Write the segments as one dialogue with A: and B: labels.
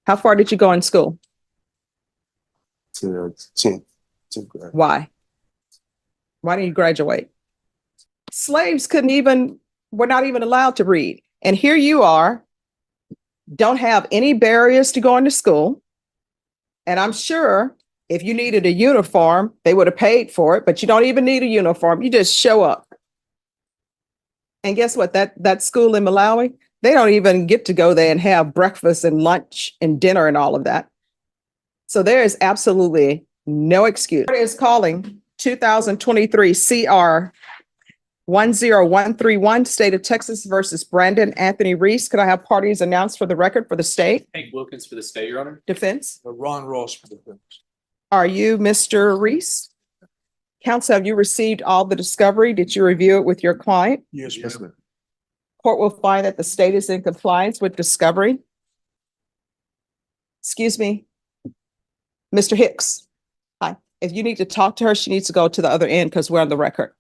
A: How far did you go in school?
B: To 10th grade.
A: Why? Why didn't you graduate? Slaves were not even allowed to read. And here you are, don't have any barriers to going to school. And I'm sure if you needed a uniform, they would have paid for it, but you don't even need a uniform. You just show up. And guess what? That school in Malawi, they don't even get to go there and have breakfast and lunch and dinner and all of that. So there is absolutely no excuse. It is calling 2023 CR 10131, State of Texas versus Brandon Anthony Reese. Could I have parties announced for the record for the state?
C: Hank Wilkins for the state, Your Honor.
A: Defense?
D: Ron Ross for defense.
A: Are you Mr. Reese? Counsel, have you received all the discovery? Did you review it with your client?
D: Yes,
B: Yes,
D: ma'am.
B: ma'am.
A: Court will find that the state is in compliance with discovery. Excuse me. Mr. Hicks. Hi. If you need to talk to her, she needs to go to the other end because we're on the record.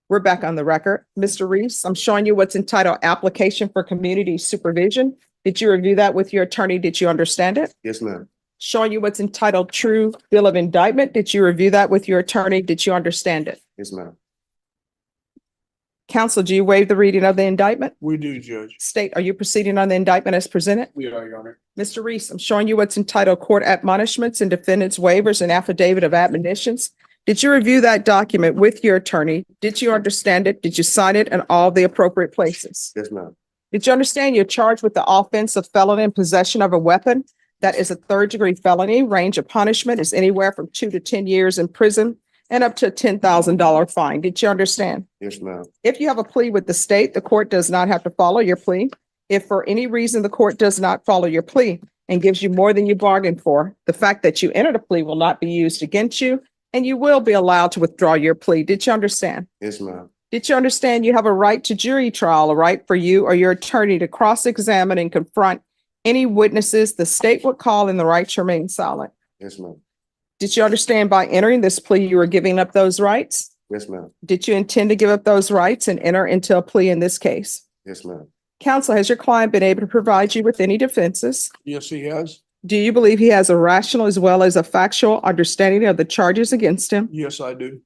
A: We're back on the record. Mr. Reese, I'm showing you what's entitled Application for Community Supervision. Did you review that with your attorney? Did you understand it?
B: Yes, ma'am.
A: Showing you what's entitled True Bill of Indictment. Did you review that with your attorney? Did you understand it?
B: Yes, ma'am.
A: Counsel, do you waive the reading of the indictment?
D: We do, Judge.
A: State, are you proceeding on the indictment as presented?
C: We are, Your Honor.
A: Mr. Reese, I'm showing you what's entitled Court Admonishments and Defendants Waivers and Affidavit of Admonitions. Did you review that document with your attorney? Did you understand it? Did you sign it in all the appropriate places?
B: Yes, ma'am.
A: Did you understand you're charged with the offense of felon in possession of a weapon? That is a third-degree felony. Range of punishment is anywhere from 2 to 10 years in prison and up to a $10,000 fine. Did you understand?
B: Yes, ma'am.
A: If you have a plea with the state, the court does not have to follow your plea. If for any reason the court does not follow your plea and gives you more than you bargained for, the fact that you entered a plea will not be used against you, and you will be allowed to withdraw your plea. Did you understand?
B: Yes, ma'am.
A: Did you understand you have a right to jury trial, a right for you or your attorney to cross-examine and confront any witnesses the state would call and the right to remain silent?
B: Yes, ma'am.
A: Did you understand by entering this plea, you were giving up those rights?
B: Yes, ma'am.
A: Did you intend to give up those rights and enter into a plea in this case?
B: Yes, ma'am.
A: Counsel, has your client been able to provide you with any defenses?
D: Yes, he has.
A: Do you believe he has a rational as well as a factual understanding of the charges against him?
D: Yes, I do.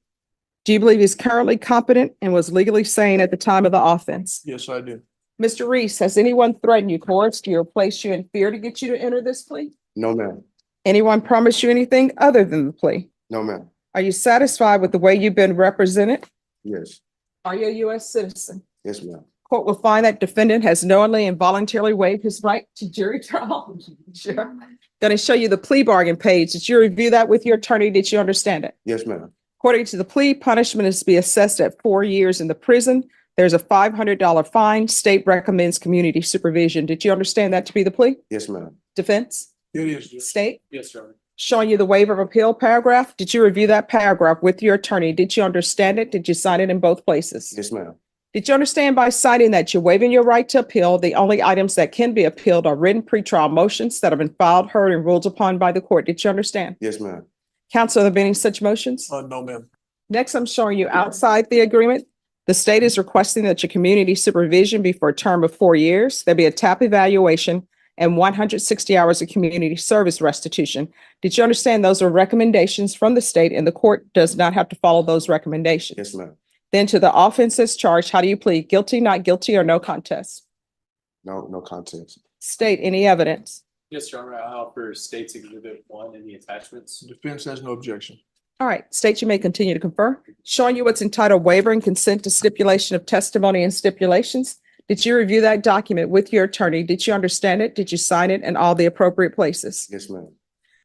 A: Do you believe he's currently competent and was legally sane at the time of the offense?
D: Yes, I do.
A: Mr. Reese, has anyone threatened you, coerced you, or placed you in fear to get you to enter this plea?
B: No, ma'am.
A: Anyone promised you anything other than the plea?
B: No, ma'am.
A: Are you satisfied with the way you've been represented?
B: Yes.
A: Are you a U.S. citizen?
B: Yes, ma'am.
A: Court will find that defendant has knowingly and voluntarily waived his right to jury trial. Sure. Going to show you the plea bargain page. Did you review that with your attorney? Did you understand it?
B: Yes, ma'am.
A: According to the plea, punishment is to be assessed at 4 years in the prison. There's a $500 fine. State recommends community supervision. Did you understand that to be the plea?
B: Yes, ma'am.
A: Defense?
D: It is, Judge.
A: State?
C: Yes, Your Honor.
A: Showing you the waiver of appeal paragraph. Did you review that paragraph with your attorney? Did you understand it? Did you sign it in both places?
B: Yes, ma'am.
A: Did you understand by signing that you're waiving your right to appeal? The only items that can be appealed are written pretrial motions that have been filed, heard, and ruled upon by the court. Did you understand?
B: Yes, ma'am.
A: Counsel, are there been any such motions?
D: No, ma'am.
A: Next, I'm showing you outside the agreement. The state is requesting that your community supervision be for a term of 4 years. There'll be a TAP evaluation and 160 hours of community service restitution. Did you understand those are recommendations from the state and the court does not have to follow those recommendations?
B: Yes, ma'am.
A: Then to the offenses charged, how do you plead? Guilty, not guilty, or no contest?
B: No contest.
A: State any evidence.
C: Yes, Your Honor. I offer State's Exhibit 1 and the attachments.
D: Defense has no objection.
A: All right, state, you may continue to confer. Showing you what's entitled waiver and consent to stipulation of testimony and stipulations. Did you review that document with your attorney? Did you understand it? Did you sign it in all the appropriate places?
B: Yes, ma'am.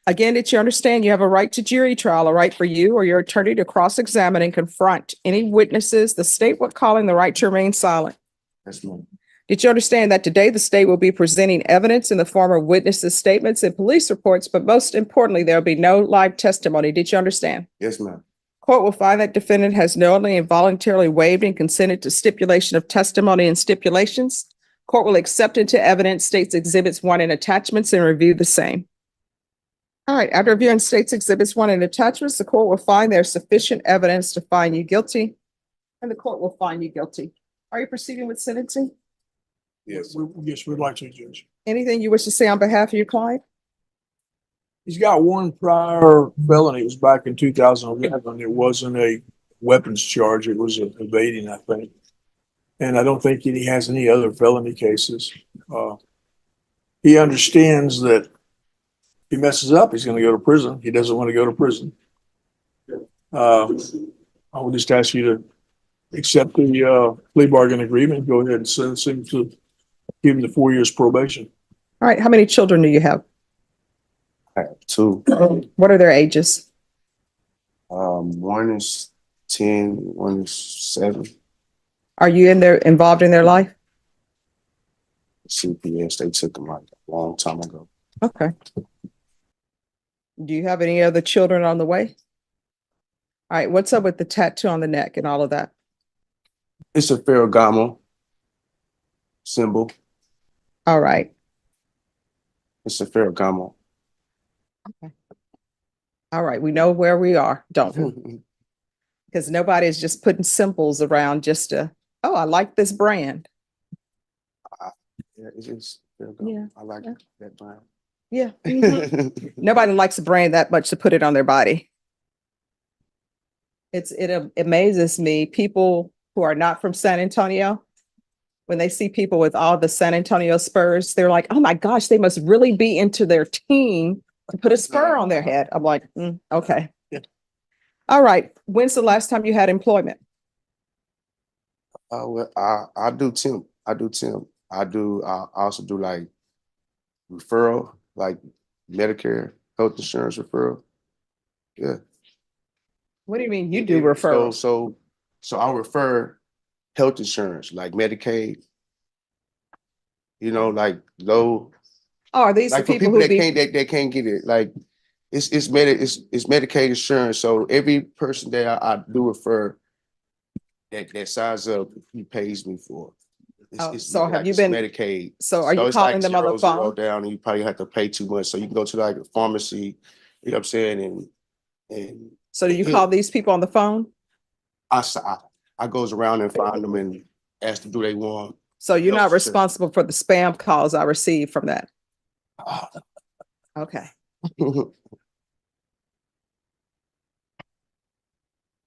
A: Again, did you understand you have a right to jury trial, a right for you or your attorney to cross-examine and confront any witnesses the state would call in the right to remain silent?
B: Yes, ma'am.
A: Did you understand that today the state will be presenting evidence in the form of witnesses' statements and police reports, but most importantly, there will be no live testimony? Did you understand?
B: Yes, ma'am.
A: Court will find that defendant has knowingly and voluntarily waived and consented to stipulation of testimony and stipulations. Court will accept into evidence state's exhibits 1 and attachments and review the same. All right, after reviewing state's exhibits 1 and attachments, the court will find there's sufficient evidence to find you guilty, and the court will find you guilty. Are you proceeding with sentencing?
D: Yes, we'd like to, Judge.
A: Anything you wish to say on behalf of your client?
D: He's got one prior felony. It was back in 2011. It wasn't a weapons charge. It was evading, I think. And I don't think he has any other felony cases. He understands that if he messes up, he's going to go to prison. He doesn't want to go to prison. I would just ask you to accept the plea bargain agreement. Go ahead and sentence him to give him the 4 years probation.
A: All right. How many children do you have?
B: I have two.
A: What are their ages?
B: One is 10, one is 7.
A: Are you involved in their life?
B: CPS, they took them like a long time ago.
A: Okay. Do you have any other children on the way? All right. What's up with the tattoo on the neck and all of that?
B: It's a Ferragamo symbol.
A: All right.
B: It's a Ferragamo.
A: All right. We know where we are, don't we? Because nobody is just putting symbols around just to, oh, I like this brand.
B: Yeah, it is Ferragamo.
A: Yeah,
B: I like
A: yeah.
B: that brand.
A: Yeah. Mhm. Nobody likes a brand that much to put it on their body. It amazes me, people who are not from San Antonio, when they see people with all the San Antonio Spurs, they're like, oh my gosh, they must really be into their team to put a spur on their head. I'm like, okay.
D: Yeah.
A: All right. When's the last time you had employment?
B: Well, I do temp. I also do like referral, like Medicare, health insurance referral. Yeah.
A: What do you mean you do referrals?
B: So I refer health insurance, like Medicaid, like low,
A: Oh, are these
B: like
A: the
B: for
A: people
B: people
A: who
B: that can't get it. Like it's Medicaid insurance. So every person that I do refer that signs up, he pays me for.
A: So have you
B: it's
A: been
B: Medicaid?
A: So are you
B: it's
A: calling
B: like
A: them on the
B: 0
A: phone?
B: down, and you probably have to pay too much. So you can go to like a pharmacy, you know what I'm saying, and
A: So do you call these people on the phone?
B: I goes around and find them and ask them, do they want?
A: So you're
B: health
A: not
B: insurance?
A: responsible for the spam calls I receive from that. Okay.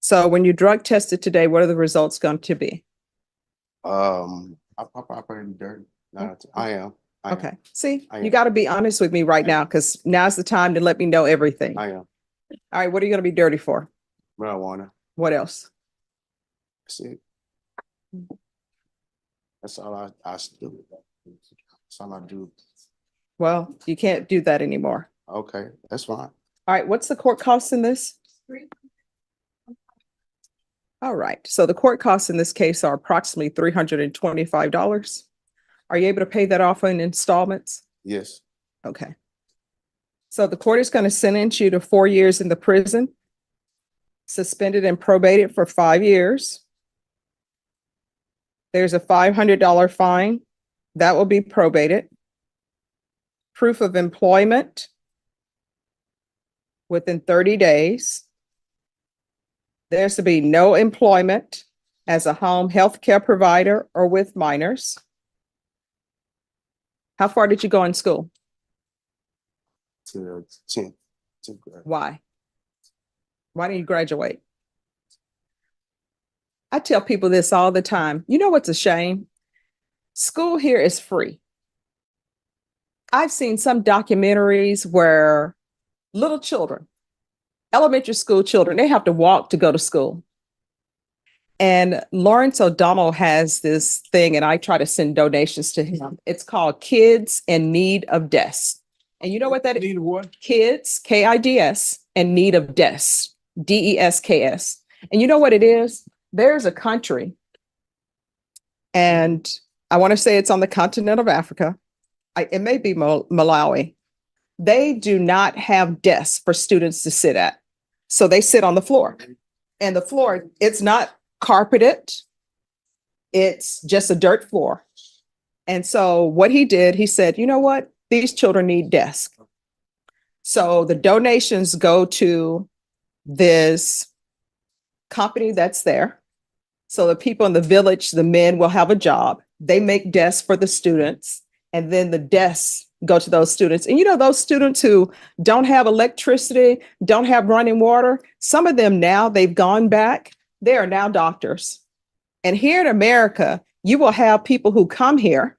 A: So when you drug tested today, what are the results going to be?
B: I probably dirty. No, I am.
A: Okay. See,
B: I
A: you
B: am.
A: got to be honest with me right now, because now's the time to let me know everything.
B: I
A: All
B: am.
A: right. What are you going to be dirty for?
B: Marijuana.
A: What else?
B: That's it. That's all I do. That's all I do.
A: Well, you can't do that anymore.
B: Okay, that's fine.
A: All right. What's the court cost in this? All right. So the court costs in this case are approximately $325. Are you able to pay that off in installments?
B: Yes.
A: Okay. So the court is going to sentence you to 4 years in the prison, suspended and probated for 5 years. There's a $500 fine that will be probated. Proof of employment within 30 days. There's to be no employment as a home health care provider or with minors. How far did you go in school?
B: To 10th grade.
A: Why? Why didn't you graduate? I tell people this all the time. You know what's a shame? School here is free. I've seen some documentaries where little children, elementary school children, they have to walk to go to school. And Lawrence O'Donnell has this thing, and I try to send donations to him. It's called Kids in Need of Desks. And you know what that is?
D: Need of what?
A: Kids, KIDS, and Need of Desks, DESKS. And you know what it is? There's a country, and I want to say it's on the continent of Africa. It may be Malawi. They do not have desks for students to sit at. So they sit on the floor. And the floor, it's not carpeted. It's just a dirt floor. And so what he did, he said, you know what? These children need desks. So the donations go to this company that's there. So the people in the village, the men will have a job. They make desks for the students. And then the deaths go to those students. And you know, those students who don't have electricity, don't have running water, some of them now, they've gone back. They are now doctors. And here in America, you will have people who come here,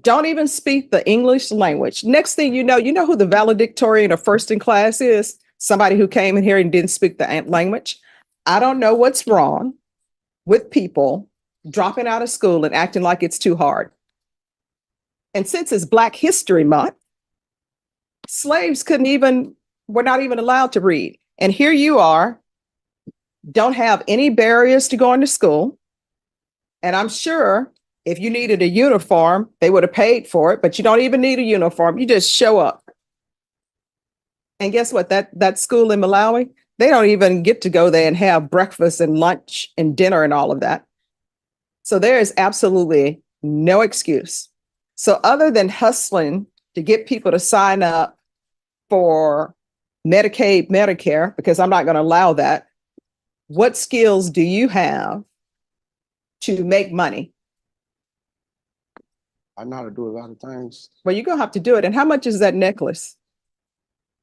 A: don't even speak the English language. Next thing you know who the valedictorian or first in class is? Somebody who came in here and didn't speak the language. I don't know what's wrong with people dropping out of school and acting like it's too hard. And since it's Black History Month, slaves were not even allowed to read. And here you are, don't have any barriers to going to school. And I'm sure if you needed a uniform, they would have paid for it, but you don't even need a uniform. You just show up. And guess what? That school in Malawi, they don't even get to go there and have breakfast and lunch and dinner and all of that. So there is absolutely no excuse. So other than hustling to get people to sign up for Medicaid, Medicare, because I'm not going to allow that, what skills do you have to make money?
B: I know how to do a lot of things.
A: Well, you're going to have to do it. And how much is that necklace?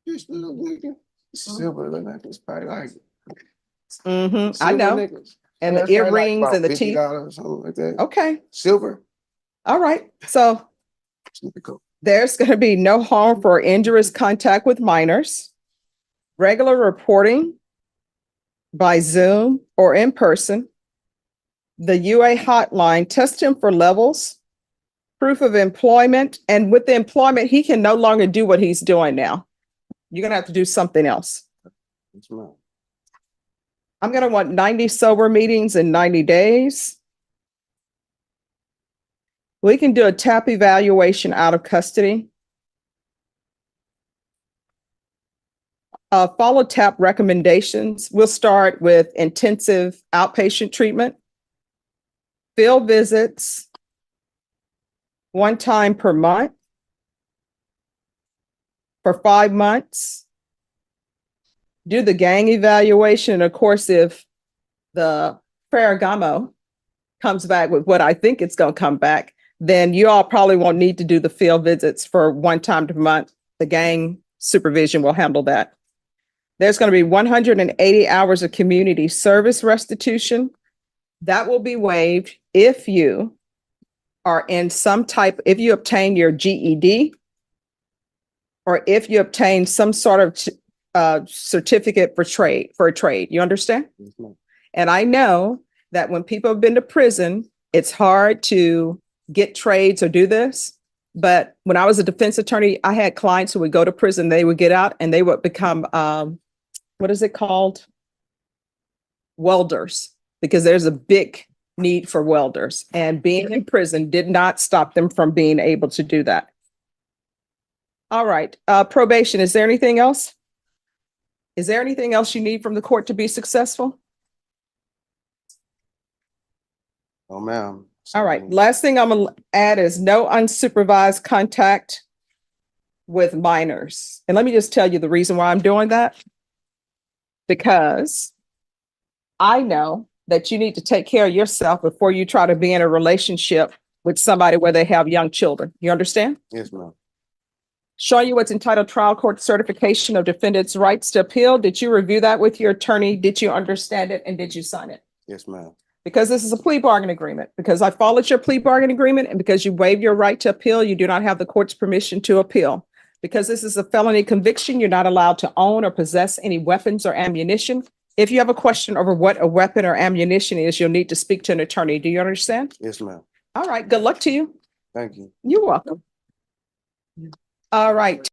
B: This little nigga, silver little necklace, probably like.
A: I
B: silver
A: know.
B: necklace.
A: And the
B: That's probably like
A: earrings
B: about
A: and the teeth.
B: $50, something like that.
A: Okay.
B: Silver.
A: All right. So there's going to be no harmful or injurious contact with minors, regular reporting by Zoom or in person, the UA hotline, test him for levels, proof of employment. And with the employment, he can no longer do what he's doing now. You're going to have to do something else. I'm going to want 90 sober meetings in 90 days. We can do a TAP evaluation out of custody. Follow TAP recommendations. We'll start with intensive outpatient treatment, field visits, 1 time per month for 5 months. Do the gang evaluation. Of course, if the Ferragamo comes back with what I think it's going to come back, then you all probably won't need to do the field visits for 1 time per month. The gang supervision will handle that. There's going to be 180 hours of community service restitution. That will be waived if you are in if you obtain your GED, or if you obtain some sort of certificate for a trade. You understand? Mm-hmm. And I know that when people have been to prison, it's hard to get trades or do this. But when I was a defense attorney, I had clients who would go to prison, they would get out and they would become, what is it called? Welders, because there's a big need for welders. And being in prison did not stop them from being able to do that. All right. Probation. Is there anything else? Is there anything else you need from the court to be successful?
B: Oh, ma'am.
A: All right. Last thing I'm going to add is no unsupervised contact with minors. And let me just tell you the reason why I'm doing that. Because I know that you need to take care of yourself before you try to be in a relationship with somebody where they have young children. You understand?
B: Yes, ma'am.
A: Show you what's entitled Trial Court Certification of Defendant's Rights to Appeal. Did you review that with your attorney? Did you understand it? And did you sign it?
B: Yes, ma'am.
A: Because this is a plea bargain agreement, because I followed your plea bargain agreement, and because you waived your right to appeal, you do not have the court's permission to appeal. Because this is a felony conviction, you're not allowed to own or possess any weapons or ammunition. If you have a question over what a weapon or ammunition is, you'll need to speak to an attorney. Do you understand?
B: Yes, ma'am.
A: All right. Good luck to you.
B: Thank you.
A: You're welcome. All right.